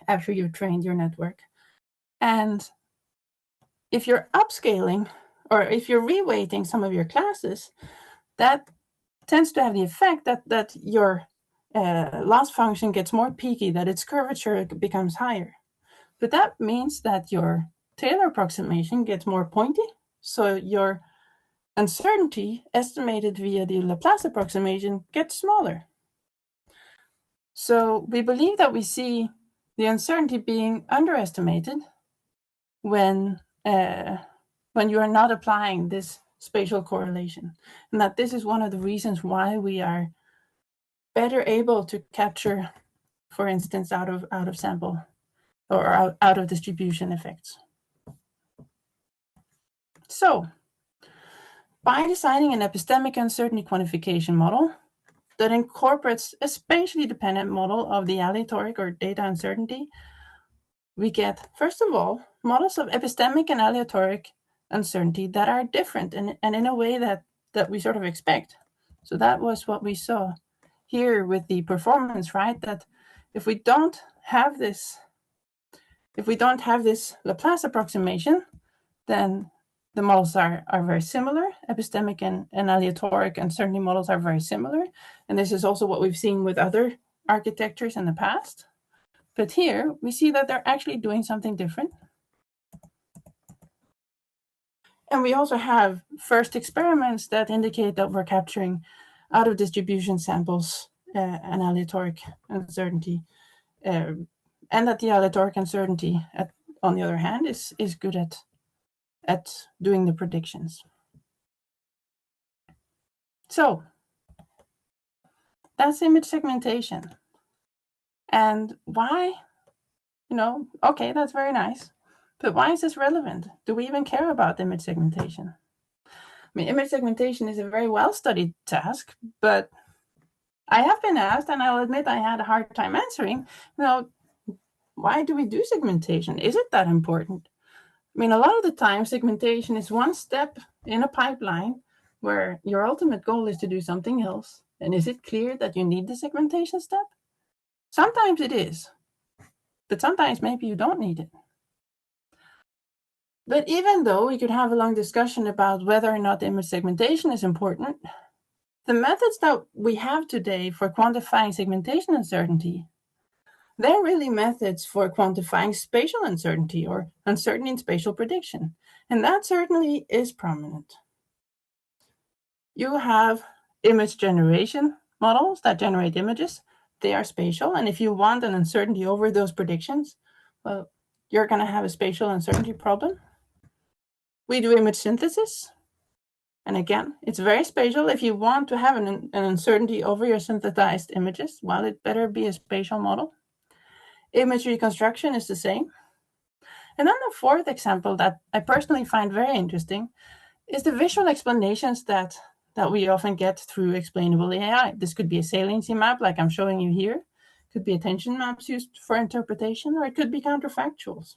after you've trained your network. And if you're upscaling, or if you're reweighting some of your classes, that tends to have the effect that your loss function gets more peaky, that its curvature becomes higher. But that means that your Taylor approximation gets more pointy, so your uncertainty estimated via the Laplace approximation gets smaller. So we believe that we see the uncertainty being underestimated when you are not applying this spatial correlation, and that this is one of the reasons why we are better able to capture, for instance, out of sample or out of distribution effects. So by designing an epistemic uncertainty quantification model that incorporates a spatially dependent model of the aleatoric or data uncertainty, we get, first of all, models of epistemic and aleatoric uncertainty that are different and in a way that we sort of expect. So that was what we saw here with the performance, right? That if we don't have this Laplace approximation, then the models are very similar. Epistemic and aleatoric uncertainty models are very similar. And this is also what we've seen with other architectures in the past. But here we see that they're actually doing something different. And we also have first experiments that indicate that we're capturing out of distribution samples an aleatoric uncertainty, and that the aleatoric uncertainty, on the other hand, is good at doing the predictions. So that's image segmentation. And why, okay, that's very nice. But why is this relevant? Do we even care about image segmentation? I mean, image segmentation is a very well-studied task, but I have been asked, and I'll admit I had a hard time answering, why do we do segmentation? Is it that important? I mean, a lot of the time, segmentation is one step in a pipeline where your ultimate goal is to do something else. And is it clear that you need the segmentation step? Sometimes it is, but sometimes maybe you don't need it. But even though we could have a long discussion about whether or not image segmentation is important, the methods that we have today for quantifying segmentation uncertainty, they're really methods for quantifying spatial uncertainty or uncertainty in spatial prediction. And that certainly is prominent. You have image generation models that generate images. They are spatial. And if you want an uncertainty over those predictions, well, you're going to have a spatial uncertainty problem. We do image synthesis. And again, it's very spatial. If you want to have an uncertainty over your synthesized images, well, it better be a spatial model. Image reconstruction is the same. And then the fourth example that I personally find very interesting is the visual explanations that we often get through explainable AI. This could be a saliency map like I'm showing you here. It could be attention maps used for interpretation, or it could be counterfactuals.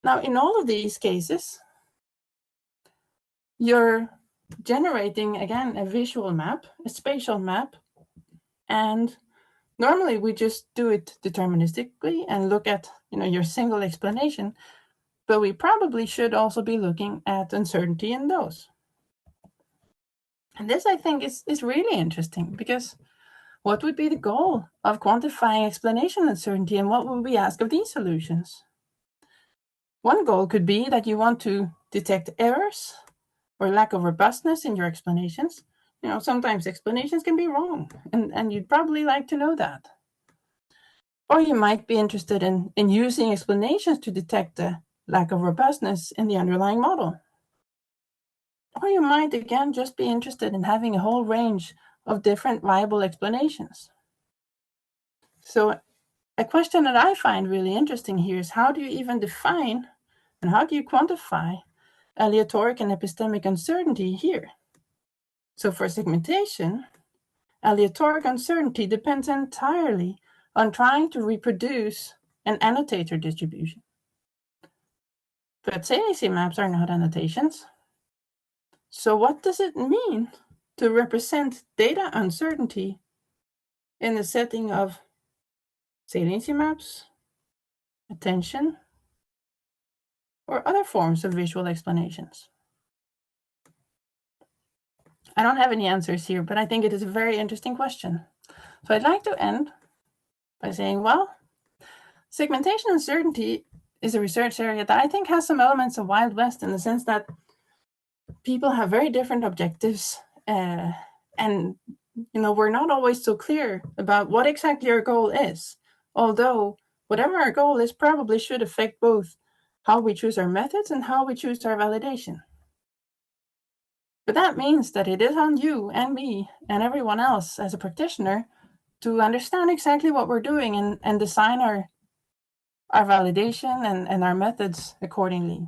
Now, in all of these cases, you're generating, again, a visual map, a spatial map, and normally we just do it deterministically and look at your single explanation, but we probably should also be looking at uncertainty in those. And this, I think, is really interesting, because what would be the goal of quantifying explanation uncertainty, and what would we ask of these solutions? One goal could be that you want to detect errors or lack of robustness in your explanations. Sometimes explanations can be wrong, and you'd probably like to know that. Or you might be interested in using explanations to detect the lack of robustness in the underlying model. Or you might, again, just be interested in having a whole range of different viable explanations. So a question that I find really interesting here is, how do you even define and how do you quantify aleatoric and epistemic uncertainty here? So for segmentation, aleatoric uncertainty depends entirely on trying to reproduce an annotator distribution. But saliency maps are not annotations. So what does it mean to represent data uncertainty in the setting of saliency maps, attention, or other forms of visual explanations? I don't have any answers here, but I think it is a very interesting question. So I'd like to end by saying, well, segmentation uncertainty is a research area that I think has some elements of Wild West, in the sense that people have very different objectives, and we're not always so clear about what exactly our goal is, although whatever our goal is probably should affect both how we choose our methods and how we choose our validation. But that means that it is on you and me and everyone else as a practitioner to understand exactly what we're doing and design our validation and our methods accordingly.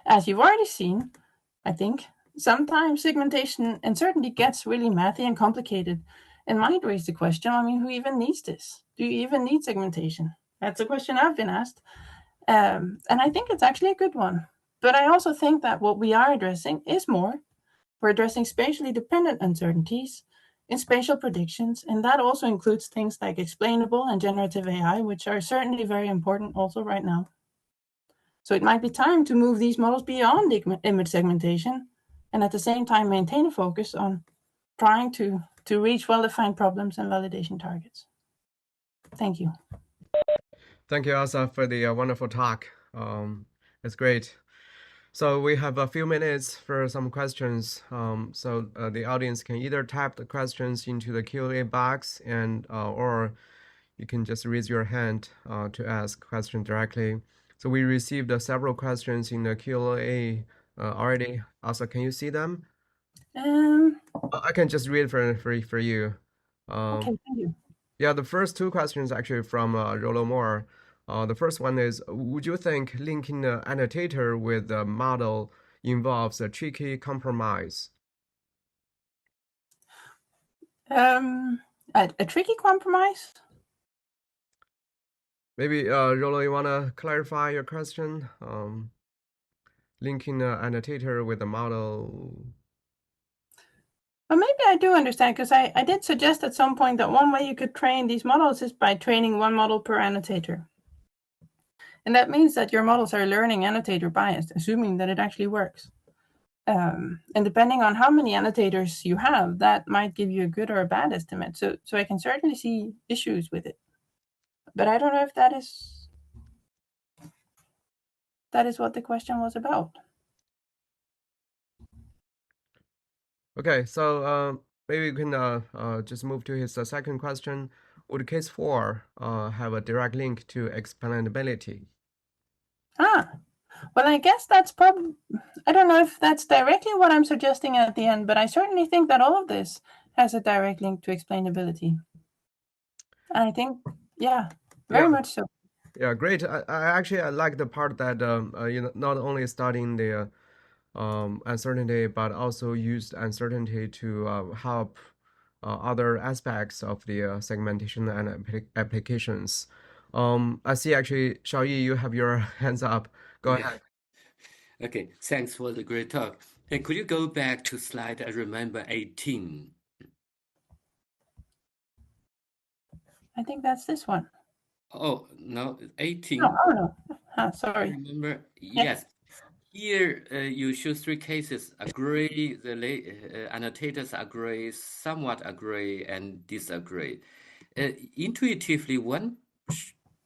As you've already seen, I think sometimes segmentation uncertainty gets really mathy and complicated, and might raise the question, who even needs this? Do you even need segmentation? That's a question I've been asked. And I think it's actually a good one. But I also think that what we are addressing is more. We're addressing spatially dependent uncertainties in spatial predictions, and that also includes things like explainable and generative AI, which are certainly very important also right now. So it might be time to move these models beyond image segmentation, and at the same time maintain a focus on trying to reach well-defined problems and validation targets. Thank you. Thank you, Aasa, for the wonderful talk. It's great. So we have a few minutes for some questions. So the audience can either type the questions into the Q&A box, and or you can just raise your hand to ask questions directly. So we received several questions in the Q&A already. Aasa, can you see them? I can just read for you. Okay, thank you. Yeah, the first two questions actually from Rollo Moore. The first one is, would you think linking the annotator with the model involves a tricky compromise? A tricky compromise? Maybe, Rollo, you want to clarify your question? Linking the annotator with the model. Well, maybe I do understand, because I did suggest at some point that one way you could train these models is by training one model per annotator. And that means that your models are learning annotator biased, assuming that it actually works. And depending on how many annotators you have, that might give you a good or a bad estimate. So I can certainly see issues with it. But I don't know if that is what the question was about. Okay, so maybe we can just move to his second question. Would case 4 have a direct link to explainability? Well, I guess that's probably, I don't know if that's directly what I'm suggesting at the end, but I certainly think that all of this has a direct link to explainability. I think, very much so. Yeah, great. I like the part that not only studying the uncertainty, but also used uncertainty to help other aspects of the segmentation and applications. I see actually, Xiaoyi, you have your hands up. Go ahead. Okay, thanks for the great talk. And could you go back to slide, I remember 18? I think that's this one. Oh, no, 18. No. Sorry. Remember, yes. Here you show 3 cases: agree, the annotators agree, somewhat agree, and disagree. Intuitively, one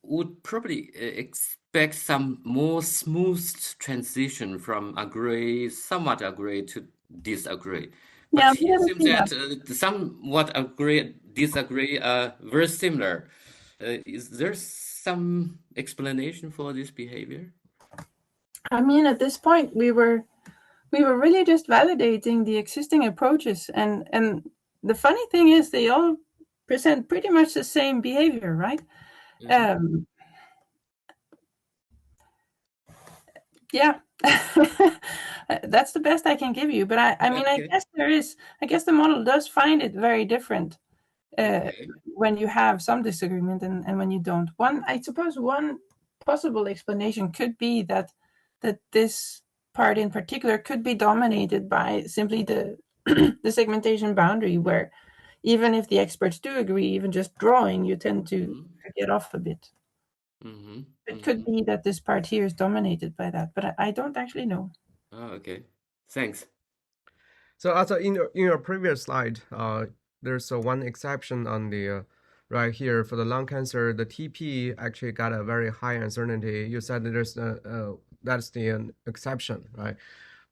would probably expect some more smooth transition from agree, somewhat agree to disagree. But it seems that somewhat agree, disagree are very similar. Is there some explanation for this behavior? I mean, at this point, we were really just validating the existing approaches, and the funny thing is they all present pretty much the same behavior, right? Yeah, that's the best I can give you. But I mean, I guess the model does find it very different when you have some disagreement and when you don't. I suppose one possible explanation could be that this part in particular could be dominated by simply the the segmentation boundary, where even if the experts do agree, even just drawing, you tend to get off a bit. It could be that this part here is dominated by that, but I don't actually know. Oh, okay. Thanks. So also in your previous slide, there's one exception on the right here for the lung cancer. The TP actually got a very high uncertainty. You said there's that's the exception, right?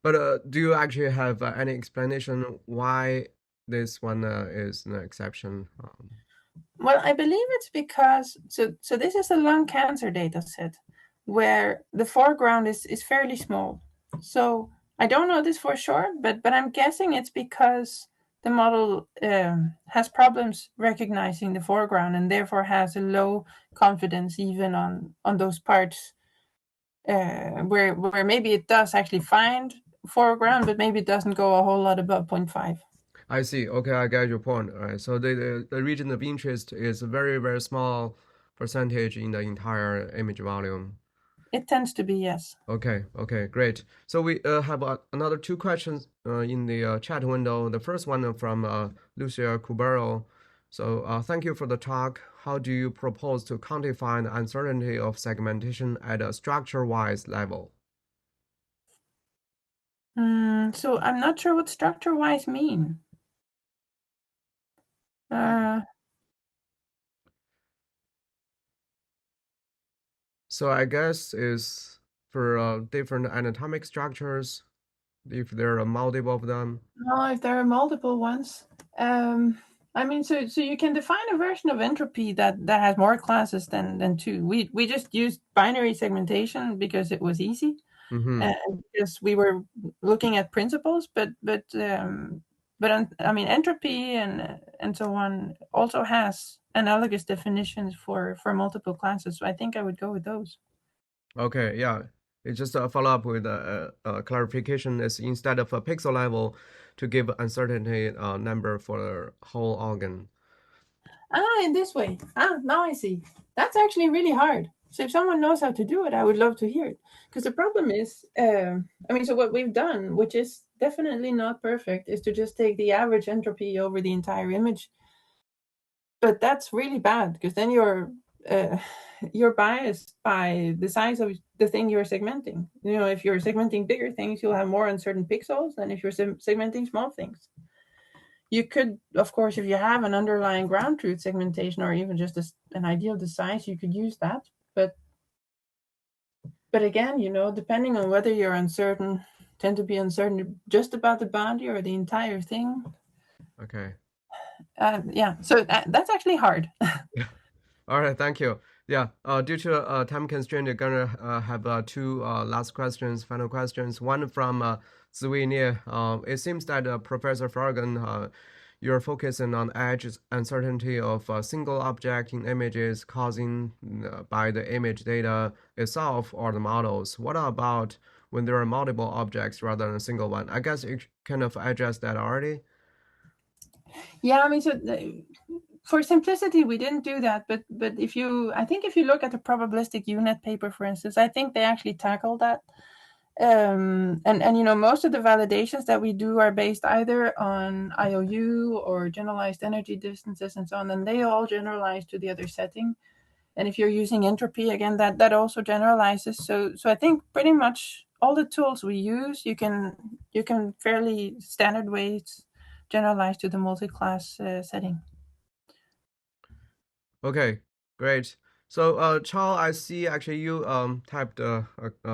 But do you actually have any explanation why this one is an exception? Well, I believe it's because so this is a lung cancer data set where the foreground is fairly small. So I don't know this for sure, but I'm guessing it's because the model has problems recognizing the foreground and therefore has a low confidence even on those parts where maybe it does actually find foreground, but maybe it doesn't go a whole lot above 0.5. I see. Okay, I get your point. All right. So the region of interest is a very, very small percentage in the entire image volume. It tends to be, yes. Okay, great. So we have another 2 questions in the chat window. The first one from Lucia Cubero. So thank you for the talk. How do you propose to quantify the uncertainty of segmentation at a structure-wise level? So I'm not sure what structure-wise mean. So I guess is for different anatomic structures, if there are multiple of them. No, if there are multiple ones. I mean, so you can define a version of entropy that has more classes than 2. We just used binary segmentation because it was easy, because we were looking at principles. But I mean, entropy and so on also has analogous definitions for multiple classes. So I think I would go with those. Okay, yeah. It's just a follow up with a clarification is instead of a pixel level to give uncertainty number for the whole organ. In this way. Now I see. That's actually really hard. So if someone knows how to do it, I would love to hear it. Because the problem is, I mean, so what we've done, which is definitely not perfect, is to just take the average entropy over the entire image. But that's really bad, because then you're you're biased by the size of the thing you're segmenting. If you're segmenting bigger things, you'll have more uncertain pixels than if you're segmenting small things. You could, of course, if you have an underlying ground truth segmentation or even just an idea of the size, you could use that. But again, depending on whether you're uncertain, tend to be uncertain just about the boundary or the entire thing. Okay. Yeah, so that's actually hard. All right, thank you. Yeah, due to time constraint, you're gonna have two last questions, final questions. One from Zui Nie. It seems that Professor Feragen, you're focusing on edge uncertainty of a single object in images causing by the image data itself or the models. What about when there are multiple objects rather than a single one? I guess you kind of addressed that already. Yeah, I mean, so for simplicity, we didn't do that. But I think if you look at the probabilistic UNet paper, for instance, I think they actually tackled that. And most of the validations that we do are based either on IOU or generalized energy distances and so on, and they all generalize to the other setting. And if you're using entropy, again, that also generalizes. So I think pretty much all the tools we use, you can fairly standard ways generalize to the multi-class setting. Okay, great. So, Charles, I see actually you typed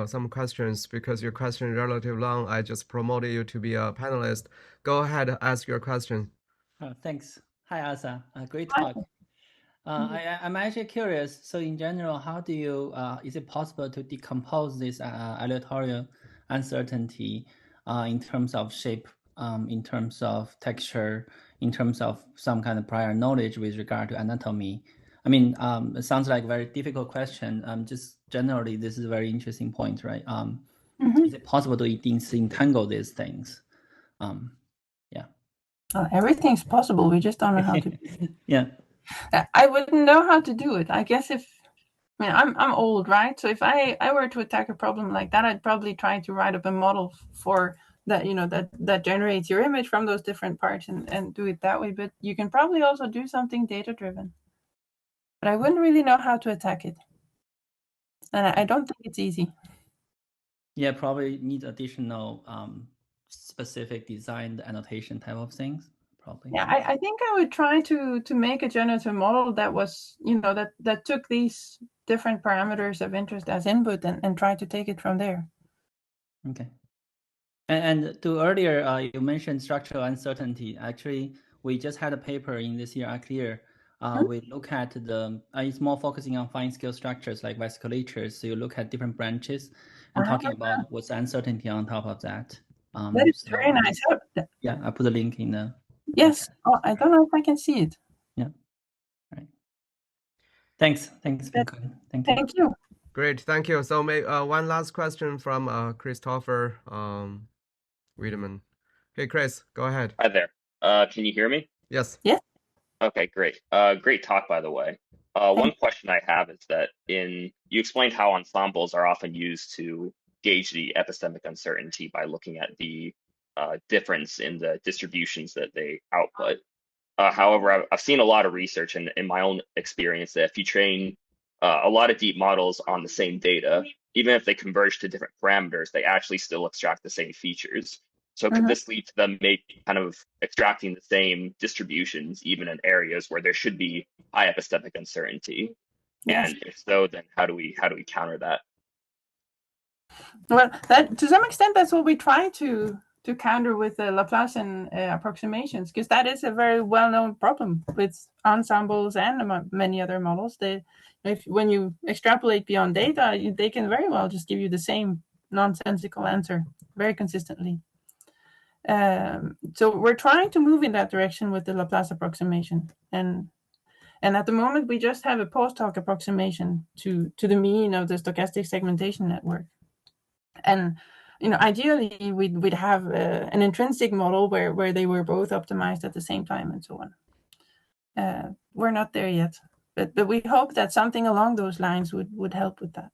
some questions because your question is relatively long. I just promoted you to be a panelist. Go ahead, ask your question. Thanks. Hi, Aasa. Great talk. I'm actually curious. So in general, how do you, is it possible to decompose this aleatoric uncertainty in terms of shape, in terms of texture, in terms of some kind of prior knowledge with regard to anatomy? I mean, it sounds like a very difficult question. Just generally, this is a very interesting point, right? Is it possible to disentangle these things? Yeah. Everything's possible. We just don't know how to. Yeah. I wouldn't know how to do it. I guess I'm old, right? So if I were to attack a problem like that, I'd probably try to write up a model for that, that generates your image from those different parts and do it that way. But you can probably also do something data-driven. But I wouldn't really know how to attack it. And I don't think it's easy. Yeah, probably need additional specific designed annotation type of things. Probably. Yeah, I think I would try to make a generative model that was, that took these different parameters of interest as input and try to take it from there. Okay. And to earlier, you mentioned structural uncertainty. Actually, we just had a paper in this year, Clear. We look at it's more focusing on fine scale structures like vesiculatures. So you look at different branches and talking about what's uncertainty on top of that. That is very nice. Yeah, I put a link in the. Yes. Oh, I don't know if I can see it. Yeah. Right. Thanks. Thank you. Thank you. Great, thank you. So, one last question from Christopher Wiedemann. Hey, Chris, go ahead. Hi there. Can you hear me? Yes. Yeah. Okay, great. Great talk, by the way. One question I have is that you explained how ensembles are often used to gauge the epistemic uncertainty by looking at the difference in the distributions that they output. However, I've seen a lot of research and in my own experience that if you train a lot of deep models on the same data, even if they converge to different parameters, they actually still extract the same features. So could this lead to them maybe kind of extracting the same distributions, even in areas where there should be high epistemic uncertainty? Yes. And if so, then how do we counter that? Well, to some extent, that's what we try to counter with the Laplacian approximations, because that is a very well-known problem with ensembles and many other models. When you extrapolate beyond data, they can very well just give you the same nonsensical answer very consistently. So we're trying to move in that direction with the Laplace approximation, and at the moment we just have a post-hoc approximation to the mean of the stochastic segmentation network. And ideally we'd have an intrinsic model where they were both optimized at the same time and so on. We're not there yet, but we hope that something along those lines would help with that.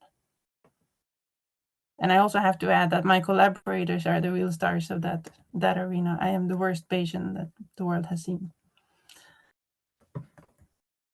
And I also have to add that my collaborators are the real stars of that arena. I am the worst patient that the world has seen.